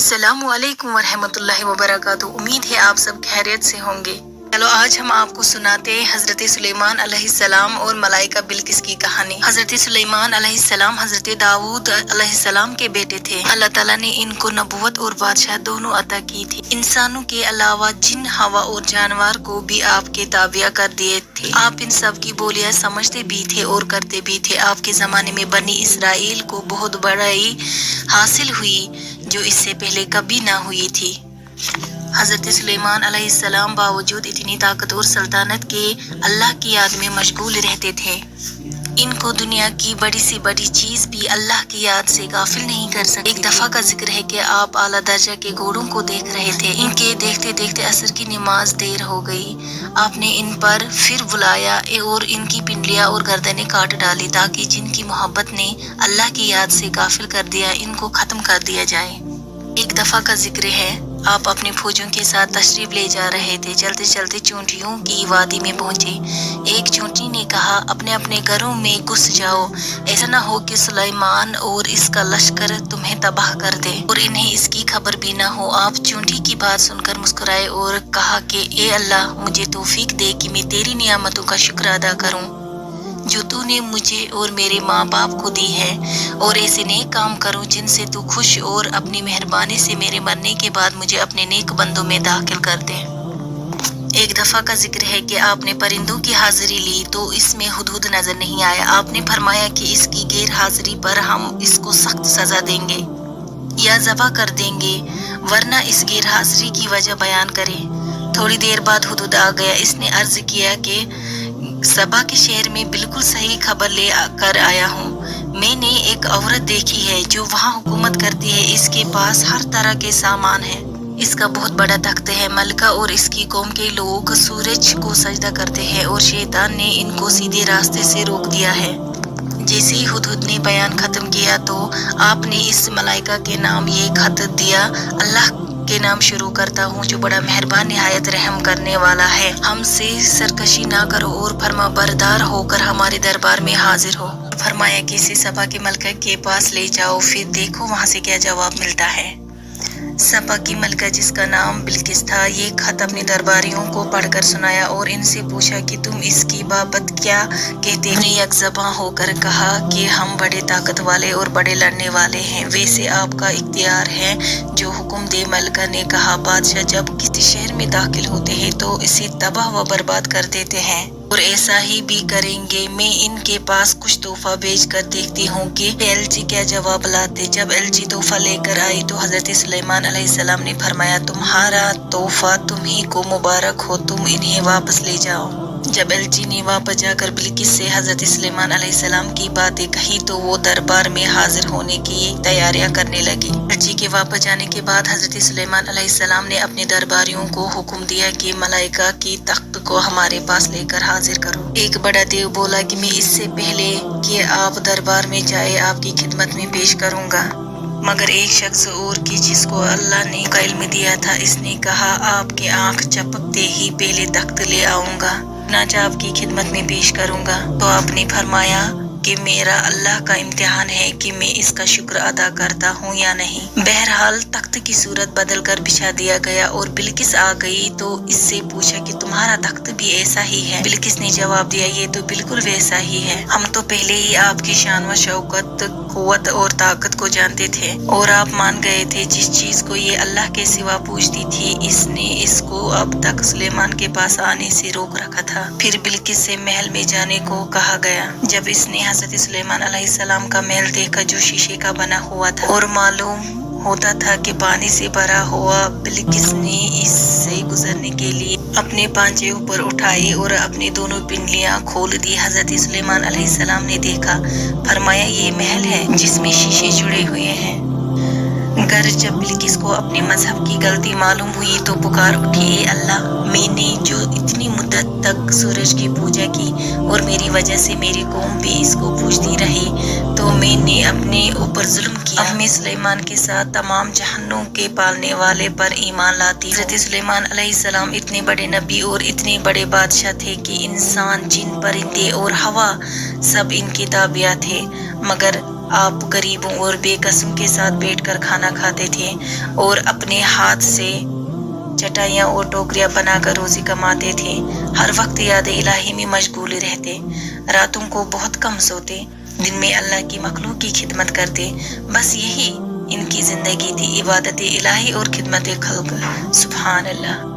السلام علیکم ورحمۃ اللہ وبرکاتہ۔ امید ہے آپ سب خیریت سے ہوں گے۔ چلو آج ہم آپ کو سناتے ہیں حضرت سلیمان علیہ السلام اور ملائکہ بلقیس کی کہانی۔ حضرت سلیمان علیہ السلام حضرت داؤد علیہ السلام کے بیٹے تھے۔ اللہ تعالیٰ نے ان کو نبوت اور بادشاہ دونوں عطا کی تھی۔ انسانوں کے علاوہ جن، ہوا اور جانور کو بھی آپ کے تابع کر دیے تھے۔ آپ ان سب کی بولیاں سمجھتے بھی تھے اور کرتے بھی تھے۔ آپ کے زمانے میں بنی اسرائیل کو بہت بڑائی حاصل ہوئی جو اس سے پہلے کبھی نہ ہوئی تھی۔ حضرت سلیمان علیہ السلام باوجود اتنی طاقت اور سلطنت کے اللہ کی یاد میں مشغول رہتے تھے۔ ان کو دنیا کی بڑی سے بڑی چیز بھی اللہ کی یاد سے غافل نہیں کر سکتی۔ ایک دفعہ کا ذکر ہے کہ آپ اعلیٰ درجہ کے گھوڑوں کو دیکھ رہے تھے۔ ان کے دیکھتے دیکھتے عصر کی نماز دیر ہو گئی۔ آپ نے ان پر پھر بلایا اور ان کی پنڈلیاں اور گردنیں کاٹ ڈالی تاکہ جن کی محبت نے اللہ کی یاد سے غافل کر دیا ان کو ختم کر دیا جائے۔ ایک دفعہ کا ذکر ہے آپ اپنے فوجیوں کے ساتھ تشریف لے جا رہے تھے۔ چلتے چلتے چونٹیوں کی وادی میں پہنچے۔ ایک چونٹی نے کہا اپنے اپنے گھروں میں گھس جاؤ، ایسا نہ ہو کہ سلیمان اور اس کا لشکر تمہیں تباہ کر دے اور انہیں اس کی خبر بھی نہ ہو۔ آپ چونٹی کی بات سن کر مسکرائے اور کہا کہ اے اللہ، مجھے توفیق دے کہ میں تیری نعمتوں کا شکر ادا کروں جو تو نے مجھے اور میرے ماں باپ کو دی ہے، اور ایسے نیک کام کروں جن سے تو خوش، اور اپنی مہربانی سے میرے مرنے کے بعد مجھے اپنے نیک بندوں میں داخل کر دے۔ ایک دفعہ کا ذکر ہے کہ آپ نے پرندوں کی حاضری لی تو اس میں ہدہد نظر نہیں آیا۔ آپ نے فرمایا کہ اس کی غیر حاضری پر ہم اس کو سخت سزا دیں گے یا ذبح کر دیں گے، ورنہ اس غیر حاضری کی وجہ بیان کرے۔ تھوڑی دیر بعد ہدہد آ گیا۔ اس نے عرض کیا کہ سبا کے شہر میں بالکل صحیح خبر لے کر آیا ہوں۔ میں نے ایک عورت دیکھی ہے جو وہاں حکومت کرتی ہے۔ اس کے پاس ہر طرح کے سامان ہے۔ اس کا بہت بڑا تخت ہے۔ ملکہ اور اس کی قوم کے لوگ سورج کو سجدہ کرتے ہیں اور شیطان نے ان کو سیدھے راستے سے روک دیا ہے۔ جیسے ہی ہدہد نے بیان ختم کیا تو آپ نے اس ملائکہ کے نام یہ خط دیا، اللہ کے نام شروع کرتا ہوں جو بڑا مہربان نہایت رحم کرنے والا ہے۔ ہم سے سرکشی نہ کرو اور فرما بردار ہو کر ہمارے دربار میں حاضر ہو۔ فرمایا کہ اسے سبا کے ملکہ کے پاس لے جاؤ، پھر دیکھو وہاں سے کیا جواب ملتا ہے۔ سبا کی ملکہ جس کا نام بلقیس تھا یہ خط اپنے درباریوں کو پڑھ کر سنایا اور ان سے پوچھا کہ تم اس کی بابت کیا کہتے ہو؟ یک زباں ہو کر کہا کہ ہم بڑے طاقت والے اور بڑے لڑنے والے ہیں۔ ویسے آپ کا اختیار ہے جو حکم دے۔ ملکہ نے کہا بادشاہ جب کسی شہر میں داخل ہوتے ہیں تو اسے تباہ و برباد کر دیتے ہیں، اور ایسا ہی بھی کریں گے۔ میں ان کے پاس کچھ تحفہ بھیج کر دیکھتی ہوں کہ ایلچی کیا جواب لاتے۔ جب ایلچی تحفہ لے کر آئی تو حضرت سلیمان علیہ السلام نے فرمایا تمہارا تحفہ تمہیں کو مبارک ہو، تم انہیں واپس لے جاؤ۔ جب ایلچی نے واپس جا کر بلقیس سے حضرت سلیمان علیہ السلام کی باتیں کہی تو وہ دربار میں حاضر ہونے کی تیاریاں کرنے لگی۔ ایلچی کے واپس جانے کے بعد حضرت سلیمان علیہ السلام نے اپنے درباریوں کو حکم دیا کہ ملائکہ کی تخت کو ہمارے پاس لے کر حاضر کرو۔ ایک بڑا دیو بولا کہ میں اس سے پہلے کہ آپ دربار میں جائے آپ کی خدمت میں پیش کروں گا، مگر ایک شخص اور کی جس کو اللہ نے کا علم دیا تھا۔ اس نے کہا آپ کے آنکھ چپکتے ہی پہلے تخت لے آؤں گا، چنانچہ آپ کی خدمت میں پیش کروں گا۔ تو آپ نے فرمایا کہ میرا اللہ کا امتحان ہے کہ میں اس کا شکر ادا کرتا ہوں یا نہیں۔ بہرحال تخت کی صورت بدل کر بچھا دیا گیا اور بلقیس آ گئی تو اس سے پوچھا کہ تمہارا تخت بھی ایسا ہی ہے؟ بلقیس نے جواب دیا یہ تو بالکل ویسا ہی ہے۔ ہم تو پہلے ہی آپ کی شان و شوکت، قوت اور طاقت کو جانتے تھے اور آپ مان گئے تھے۔ جس چیز کو یہ اللہ کے سوا پوچھتی تھی اس نے اس کو اب تک سلیمان کے پاس آنے سے روک رکھا تھا۔ پھر بلقیس سے محل میں جانے کو کہا گیا۔ جب اس نے حضرت سلیمان علیہ السلام کا محل دیکھا جو شیشے کا بنا ہوا تھا اور معلوم ہوتا تھا کہ پانی سے بھرا ہوا، بلقیس نے اس سے گزرنے کے لیے اپنے پانجے اوپر اٹھائے اور اپنی دونوں پنڈلیاں کھول دی۔ حضرت سلیمان علیہ السلام نے دیکھا، فرمایا یہ محل ہے جس میں شیشے جڑے ہوئے ہیں۔ گر جب بلقیس کو اپنے مذہب کی غلطی معلوم ہوئی تو پکار اٹھی اے اللہ، میں نے جو اتنی مدت تک سورج کی پوجا کی اور میری وجہ سے میری قوم بھی اس کو پوجتی رہی تو میں نے اپنے اوپر ظلم کیا۔ اب میں سلیمان کے ساتھ تمام جہانوں کے پالنے والے پر ایمان لاتی ہوں۔ حضرت سلیمان علیہ السلام اتنے بڑے نبی اور اتنے بڑے بادشاہ تھے کہ انسان، جن، پرندے اور ہوا سب ان کے تابع تھے، مگر آپ غریبوں اور بے قسم کے ساتھ بیٹھ کر کھانا کھاتے تھے اور اپنے ہاتھ سے چٹائیاں اور ٹوکریاں بنا کر روزی کماتے تھے۔ ہر وقت یاد الہی میں مشغول رہتے، راتوں کو بہت کم سوتے، دن میں اللہ کی مخلوق کی خدمت کرتے۔ بس یہی ان کی زندگی تھی، عبادت الہی اور خدمت خلق۔ سبحان اللہ۔